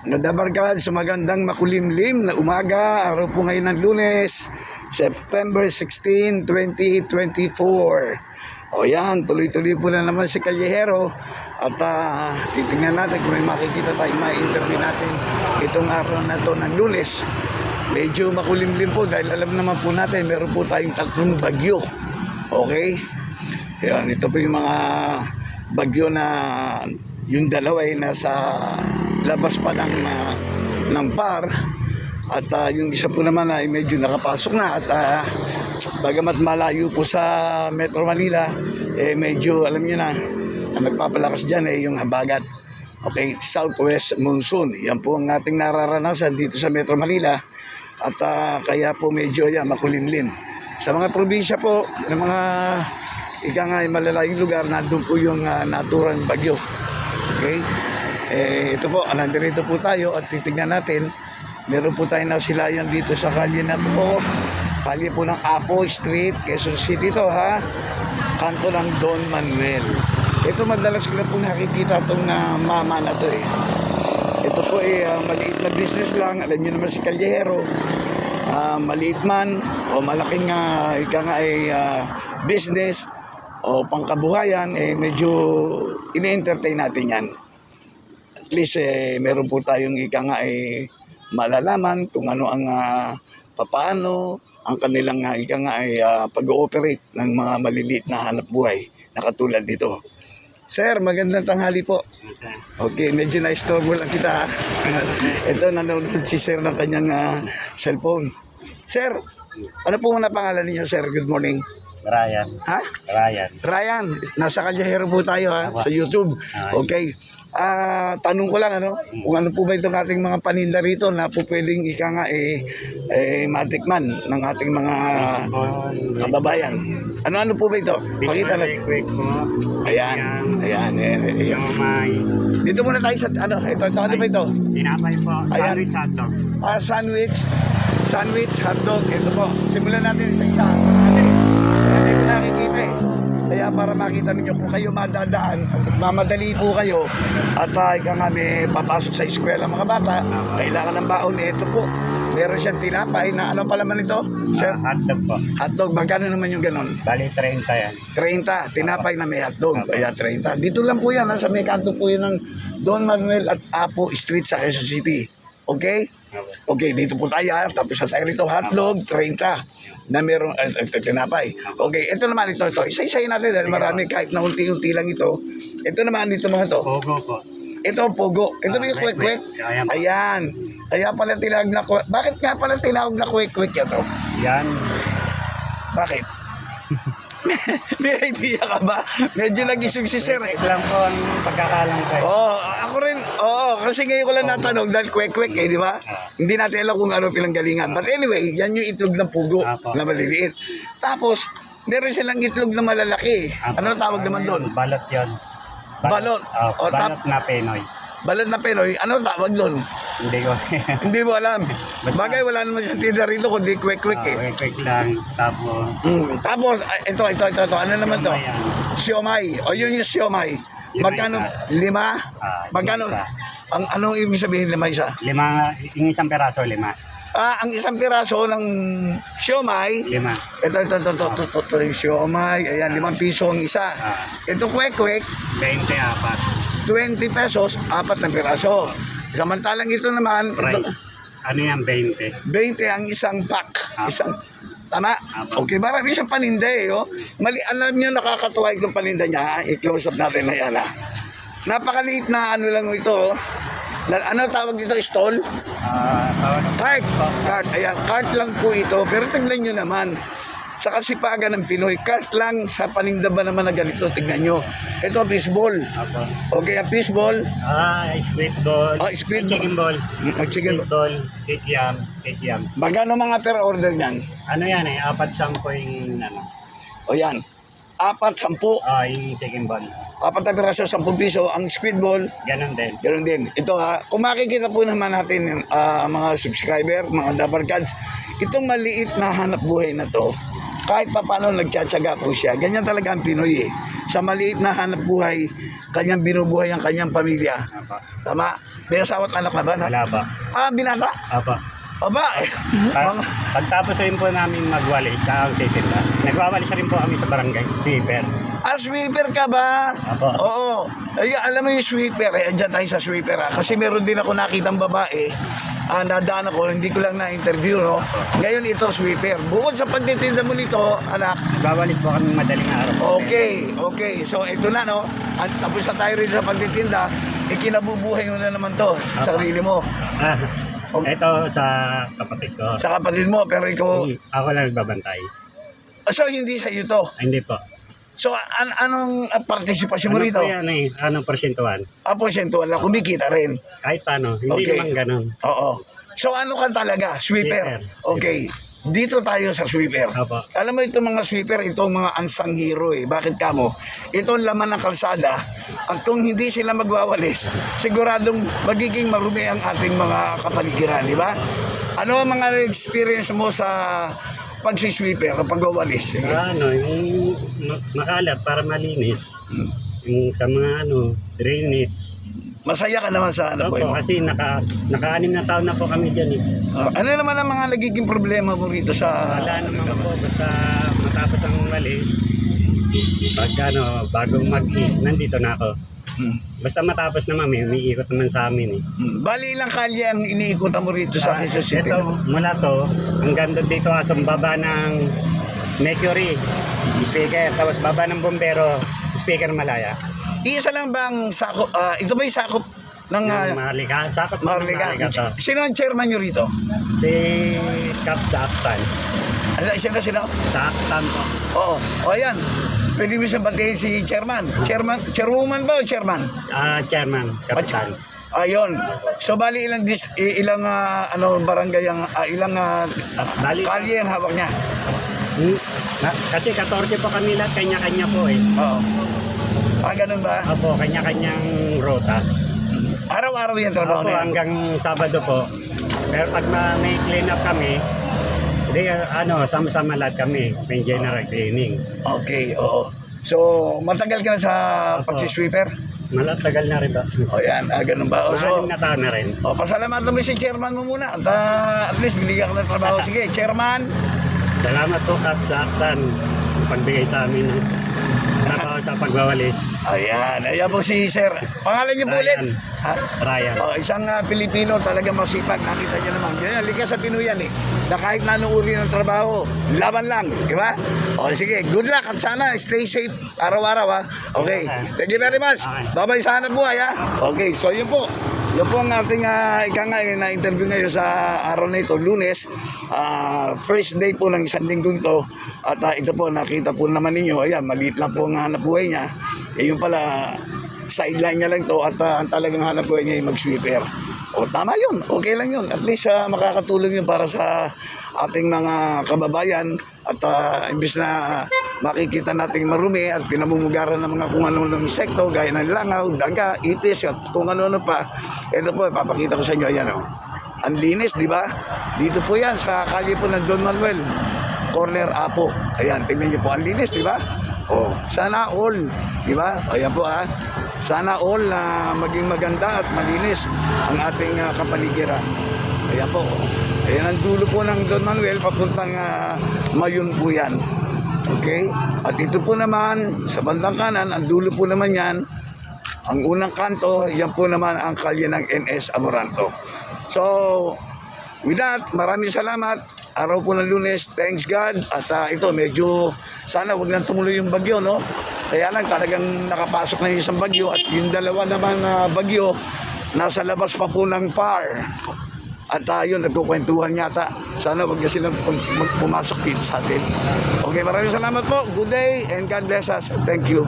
Nadabarkad sa magandang makulimlim na umaga, araw po ngayon ng Lunes, September 16, 2024. O yan, tuloy-tuloy po na naman si Kalyehero at titingnan natin kung may makikita tayo, ma-interview natin itong araw na to ng Lunes. Medyo makulimlim po dahil alam naman po natin, meron po tayong 3 bagyo. Okay? Yan, ito po yung mga bagyo na yung dalawa ay nasa labas pa ng bar at yung isa po naman ay medyo nakapasok na at bagamat malayo po sa Metro Manila medyo alam niyo na ang nagpapalakas dyan yung habagat. Okay, southwest monsoon, yan po ang ating nararanasan dito sa Metro Manila at kaya po medyo makulimlim sa mga probinsya po ng mga ika nga malalayong lugar. Nandun po yung naturang bagyo. Okay, ito po, nandito po tayo at titignan natin. Meron po tayong nasilayan dito sa kalye na po. Kalye po ng Apo Street, Quezon City to ha. Kanto ng Don Manuel. Ito madalas ko na po nakikita itong mama na to Ito po maliit na business lang. Alam niyo naman si Kalyehero. Maliit man o malaking ika nga business o pangkabuhayan, medyo ini-entertain natin yan. At least meron po tayong ika nga malalaman kung ano ang papaano ang kanilang ika nga pag-ooperate ng mga maliliit na hanap buhay na katulad dito. Sir, magandang tanghali po. Okay, medyo na-istorbo lang kita. Ito, nanonood si sir ng kanyang cellphone. Sir, ano po muna pangalan niyo, sir? Good morning. Ryan. Ha? Ryan, nasa Kalyehero po tayo sa YouTube. Okay. Tanong ko lang kung ano po ba itong ating mga paninda rito na po pwedeng ika nga matikman ng ating mga kababayan. Ano po ba ito? Pakita natin. Ayan. Dito muna tayo sa ano ba ito? Tinapay po. Sandwich hotdog. Sandwich hotdog. Ito po. Simulan natin isa-isa. Hindi ko nakikita Kaya para makita ninyo kung kayo madadaan, mamadali po kayo at ika nga may papasok sa eskwela mga bata, kailangan ng baon. Ito po, meron siyang tinapay na ano pala man ito? Sir? Hotdog po. Hotdog, magkano naman yung ganon? Bali 30 yan. 30, tinapay na may hotdog. Kaya 30. Dito lang po yan, sa may kanto po yan ng Don Manuel at Apo Street sa Quezon City. Okay? Okay, dito po tayo. Tapos sa tayo rito, hotdog, 30 na merong tinapay. Okay, ito naman ito. Isa-isayin natin dahil marami kahit na unti-unti lang ito. Ito naman dito mga to. Pogo po. Ito pogo. Ito ba yung kwek-kwek? Ayan. Kaya pala tinawag na kwek. Bakit nga pala tinawag na kwek-kwek ito? Yan. Bakit? May idea ka ba? Medyo nag-isog si sir Ito lang po ang pagkakalang ko. Ako rin. Kasi ngayon ko lang natanong dahil kwek-kwek di ba? Hindi natin alam kung ano pinanggalingan. But anyway, yan yung itlog ng pugo na maliliit. Tapos, meron silang itlog na malalaki. Ano tawag naman doon? Balot yun. Balot. Balot na Pinoy. Balot na Pinoy. Ano tawag doon? Hindi ko. Hindi mo alam. Bagay, wala naman siyang tinda rito kundi kwek-kwek Kwek lang. Tapos. Tapos, ito. Ano naman to? Siomay. O yun yung siomay. Magkano? 5? Magkano? Anong ibig sabihin 5 isa? 5, yung isang peraso 5. Ang isang piraso ng siomay. 5. Ito yung siomay. Ayan, 5 piso ang isa. Ito kwek-kwek. 24. 20 pesos, 4 na piraso. Samantalang ito naman, Rice. Ano yan, 20? 20 ang isang pack. Tama? Okay, marami siyang paninda alam niyo, nakakatuwa itong paninda niya. I-close up natin na yan Napakaliit na lang ito. Ano tawag dito? Stall? Cart. Ayan, cart lang po ito. Pero tignan nyo naman. Sa kasipagan ng Pinoy, cart lang sa paninda ba naman na ganito. Tignan nyo. Ito, fishball. Okay, ang fishball. Squid ball. Squid chicken ball. Chicken ball. Kikiam. Magkano mga per order niyan? Ano yan 4-10 yung O yan. 4-10. yung chicken ball. 4 na piraso, 10 piso. Ang squid ball, Ganon din. Ito kung makikita po naman natin mga subscriber, mga dabarkads, itong maliit na hanap buhay na to, kahit pa paano nagtsatsaga po siya. Ganyan talaga ang Pinoy sa maliit na hanap buhay, kanyang binubuhay ang kanyang pamilya. Apa. Tama? May asawa't anak na ba? No? Wala pa. Binata? Apa. Aba, mga, Pagtapos rin po namin magwalis sa titinda, nagwawalis rin po kami sa barangay, sweeper. sweeper ka ba? Apo. Oo. Ay, alam mo yung sweeper, andyan tayo sa sweeper kasi meron din ako nakitang babae, nadaan ako, hindi ko lang na-interview, no? Ngayon ito, sweeper. Bukod sa pagtitinda mo nito, anak, Nagwawalis po kami madaling araw. okay. So, ito na, no? At tapos na tayo rin sa pagtitinda, ikinabubuhay mo na naman to, sa sarili mo. Ito sa kapatid ko. Sa kapatid mo, pero ikaw, Ako lang nagbabantay. so hindi sa iyo to. Hindi po. So, anong partisipasyon mo Ano rito? po yan eh? Anong persentuhan? Porsentual na kumikita rin. Kahit paano. Hindi Okay. naman ganun. Oo. So, ano ka talaga? Sweeper. Sweeper. Okay. Dito tayo sa sweeper. Opo. Alam mo itong mga sweeper, itong mga unsung hero eh. Bakit kamo? Ito ang laman ng kalsada. At kung hindi sila magwawalis, siguradong magiging marumi ang ating mga kapaligiran, di ba? Ano ang mga experience mo sa pagsisweeper, pagwawalis? Ano, yung makalat para malinis. Yung sa mga drainage. Masaya ka naman sa ano Opo, mo? kasi naka-6 na taon na po kami dyan eh. Ano naman ang mga nagiging problema mo rito sa... Wala naman po, basta matapos ang walis, bagong nandito na ako. Basta matapos naman, may umiikot naman sa amin eh. Bali ilang kalye ang iniikutan mo rito sa Quezon City? Ito, mula to, hanggang doon dito sa baba ng Mercury, speaker, tapos baba ng Bombero, speaker Malaya. Isa lang bang sakop, ito ba yung sakop ng Maharlika, sakot po ng Maharlika? Maharlika to. Sino ang chairman nyo rito? Si Cap Saktan. Sino? Saktan po. Oo. O ayan. Pwede mo sabatiin si chairman. Chairwoman ba o chairman? Chairman, Kapitan. Ayun. So bali ilang barangay ang ilang Bali- kalye ang hawak niya. Kasi 14 po kami lahat, kanya-kanya po eh. Oo. Ganun ba? Opo, kanya-kanyang rota. Araw-araw yung trabaho Opo, na yan. hanggang Sabado po. Pero pag may clean up kami, hindi, sama-sama lahat kami. May general cleaning. Okay, oo. So, matagal ka na sa pagsisweeper? Malatagal na rin ba? O yan, ganun ba? O, so, Mahaling na taon na rin. pasalamatan mo si chairman mo muna. At least binigyan ka ng trabaho. Sige, chairman. Salamat po, Kap Saktan, pagbigay sa amin ng trabaho sa pagwawalis. Ayan po si Sir. Pangalan niyo po ulit? Ryan. Ha? Ryan. Isang Pilipino talaga masipag. Nakita niyo naman. Ganyan, likas sa Pinoyan eh. Na kahit nanuuri ng trabaho, laban lang. Di ba? Sige, good luck at sana stay safe araw-araw ha. Okay. Thank you very much. Bye-bye sa hanap buhay ha. Okay, so yun po. Yun po ang ating na-interview ngayon sa araw na ito, Lunes. First day po ng isang linggo ito. At ito po, nakita po naman ninyo, ayan, maliit lang po ang hanap buhay niya. Yung pala, sideline niya lang to at ang talagang hanap buhay niya ay mag-sweeper. Tama yun, okay lang yun. At least makakatulong yun para sa ating mga kababayan at imbis na makikita nating marumi at pinamumugaran ng mga kung ano ng insekto gaya ng langaw, daga, ipis at kung ano-ano pa. Ito po, papakita ko sa inyo, ayan o. Ang linis, di ba? Dito po yan sa kalye po ng Don Manuel, corner Apo. Ayan, tingnan niyo po, ang linis, di ba? Sana all, di ba? Ayan po sana all na maging maganda at malinis ang ating kapaligiran. Ayan po. Ayan ang dulo po ng Don Manuel, papuntang Mayon po yan. Okay? At ito po naman, sa bandang kanan, ang dulo po naman yan, ang unang kanto, yan po naman ang kalye ng NS Amoranto. So, with that, maraming salamat. Araw po ng Lunes, thanks God. At ito, medyo, sana wag nang tumuloy yung bagyo, no? Kaya lang talagang nakapasok na yung isang bagyo at yung dalawa naman na bagyo, nasa labas pa po ng PAR. At yun, nagkukwentuhan yata. Sana wag na silang pumasok dito sa atin. Okay, maraming salamat po. Good day and God bless us. Thank you.